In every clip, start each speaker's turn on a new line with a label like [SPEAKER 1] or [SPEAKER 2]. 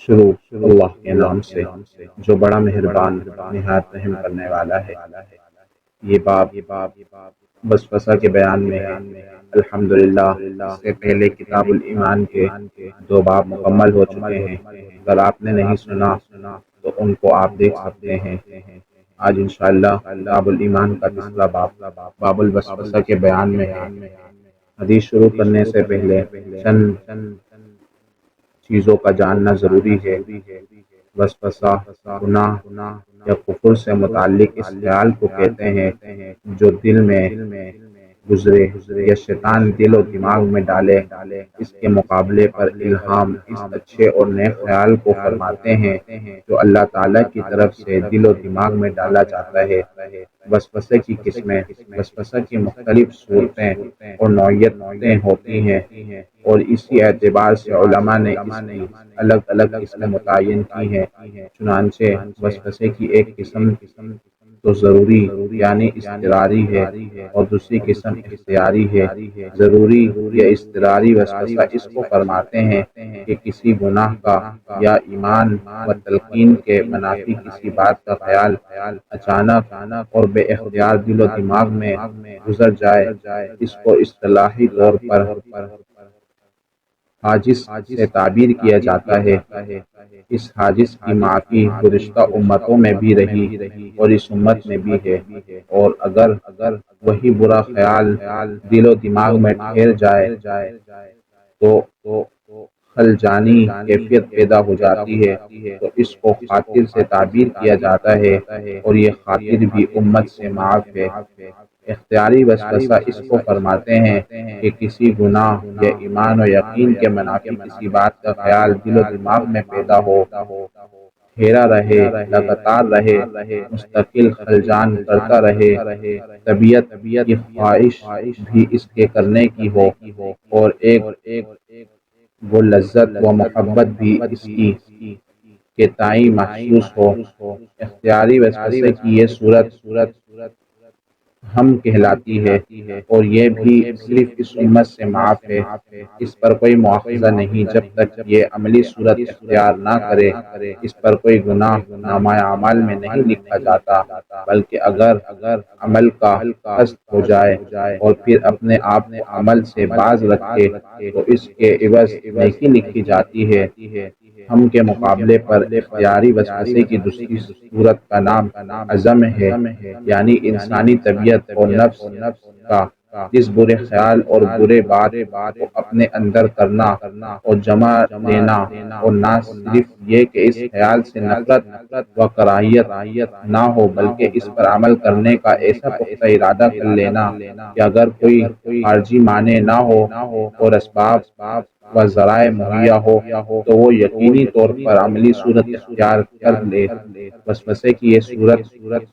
[SPEAKER 1] شروع اللہ کے نام سے جو بڑا مہربان نہایت رحم کرنے والا ہے۔ یہ باب وسوسہ کے بیان میں ہے۔ الحمدللہ اس سے پہلے کتاب الایمان کے 2 باب مکمل ہو چکے ہیں۔ اگر آپ نے نہیں سنا تو ان کو آپ دیکھ سکتے ہیں۔ آج انشاءاللہ کتاب الایمان کا 3 باب الوسوسہ کے بیان میں ہے۔ حدیث شروع کرنے سے پہلے چند چیزوں کا جاننا ضروری ہے۔ وسوسہ گناہ یا کفر سے متعلق اس خیال کو کہتے ہیں جو دل میں گزرے یا شیطان دل و دماغ میں ڈالے۔ اس کے مقابلے پر الہام اس اچھے اور نیک خیال کو فرماتے ہیں جو اللہ تعالیٰ کی طرف سے دل و دماغ میں ڈالا جاتا ہے۔ وسوسے کی قسمیں، وسوسہ کی مختلف صورتیں اور نوعیتیں ہوتی ہیں اور اسی اعتبار سے علماء نے اس کی الگ الگ قسمیں متعین کی ہیں۔ چنانچہ وسوسے کی ایک قسم تو ضروری یعنی اضطراری ہے اور دوسری قسم اختیاری ہے۔ ضروری یا اضطراری وسوسہ اس کو فرماتے ہیں کہ کسی گناہ کا یا ایمان و تلقین کے منافی کسی بات کا خیال اچانک اور بے اختیار دل و دماغ میں گزر جائے۔ اس کو اصطلاحی طور پر حاجز سے تعبیر کیا جاتا ہے۔ اس حاجز کی معافی گزشتہ امتوں میں بھی رہی اور اس امت میں بھی ہے، اور اگر وہی برا خیال دل و دماغ میں ٹھہر جائے تو خلجانی کیفیت پیدا ہو جاتی ہے، تو اس کو خاطر سے تعبیر کیا جاتا ہے، اور یہ خاطر بھی امت سے معاف ہے۔ اختیاری وسوسہ اس کو فرماتے ہیں کہ کسی گناہ یا ایمان و یقین کے منافی کسی بات کا خیال دل و دماغ میں پیدا ہو، ٹھہرا رہے، لگاتار رہے، مستقل خلجان کرتا رہے، طبیعت کی خواہش بھی اس کے کرنے کی ہو، اور ایک وہ لذت و محبت بھی اس کی کے تئیں محسوس ہو۔ اختیاری وسوسے کی یہ صورت ہم کہلاتی ہے، اور یہ بھی صرف اس امت سے معاف ہے۔ اس پر کوئی مواخذہ نہیں جب تک یہ عملی صورت اختیار نہ کرے۔ اس پر کوئی گناہ نامہ اعمال میں نہیں لکھا جاتا، بلکہ اگر عمل کا قصد ہو جائے اور پھر اپنے آپ کو عمل سے باز رکھے تو اس کے عوض نیکی لکھی جاتی ہے۔ ہم کے مقابلے پر اختیاری وسوسے کی دوسری صورت کا نام عزم ہے، یعنی انسانی طبیعت اور نفس کا اس برے خیال اور برے بات کو اپنے اندر کرنا اور جمع لینا، اور نہ صرف یہ کہ اس خیال سے نفرت و کراہیت نہ ہو بلکہ اس پر عمل کرنے کا ایسا پختہ ارادہ کر لینا کہ اگر کوئی خارجی مانع نہ ہو اور اسباب و ذرائع مہیا ہو تو وہ یقینی طور پر عملی صورت اختیار کر لے۔ وسوسے کی یہ صورت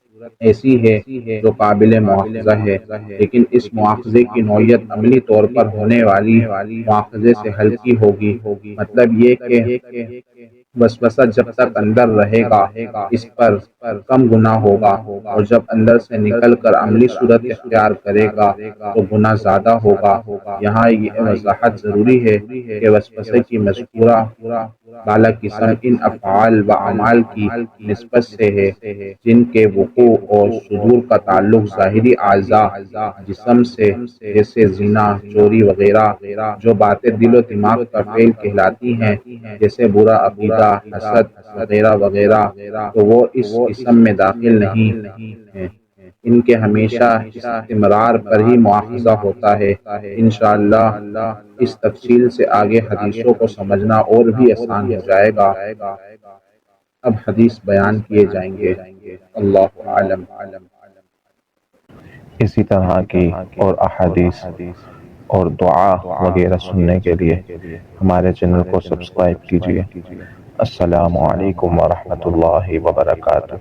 [SPEAKER 1] ایسی ہے جو قابل مواخذہ ہے، لیکن اس مواخذے کی نوعیت عملی طور پر ہونے والی مواخذے سے ہلکی ہوگی۔ مطلب یہ کہ وسوسہ جب تک اندر رہے گا اس پر کم گناہ ہوگا، اور جب اندر سے نکل کر عملی صورت اختیار کرے گا تو گناہ زیادہ ہوگا۔ یہاں یہ وضاحت ضروری ہے کہ وسوسے کی مذکورہ بالا قسم ان افعال و اعمال کی نسبت سے ہے جن کے وقوع اور صدور کا تعلق ظاہری اعضاء جسم سے، جیسے زنا، چوری وغیرہ، جو باتیں دل و دماغ کا فعل کہلاتی ہیں جیسے برا عقیدہ، حسد وغیرہ وغیرہ، تو وہ اس قسم میں داخل نہیں ہیں۔ ان کے ہمیشہ استمرار پر ہی مواخذہ ہوتا ہے۔ انشاءاللہ اس تفصیل سے آگے حدیثوں کو سمجھنا اور بھی آسان ہو جائے گا۔ اب حدیث بیان کیے جائیں گے۔ اللہ عالم۔
[SPEAKER 2] اسی طرح کی اور احادیث اور دعا وغیرہ سننے کے لیے ہمارے چینل کو سبسکرائب کیجیے۔ السلام علیکم ورحمۃ اللہ وبرکاتہ۔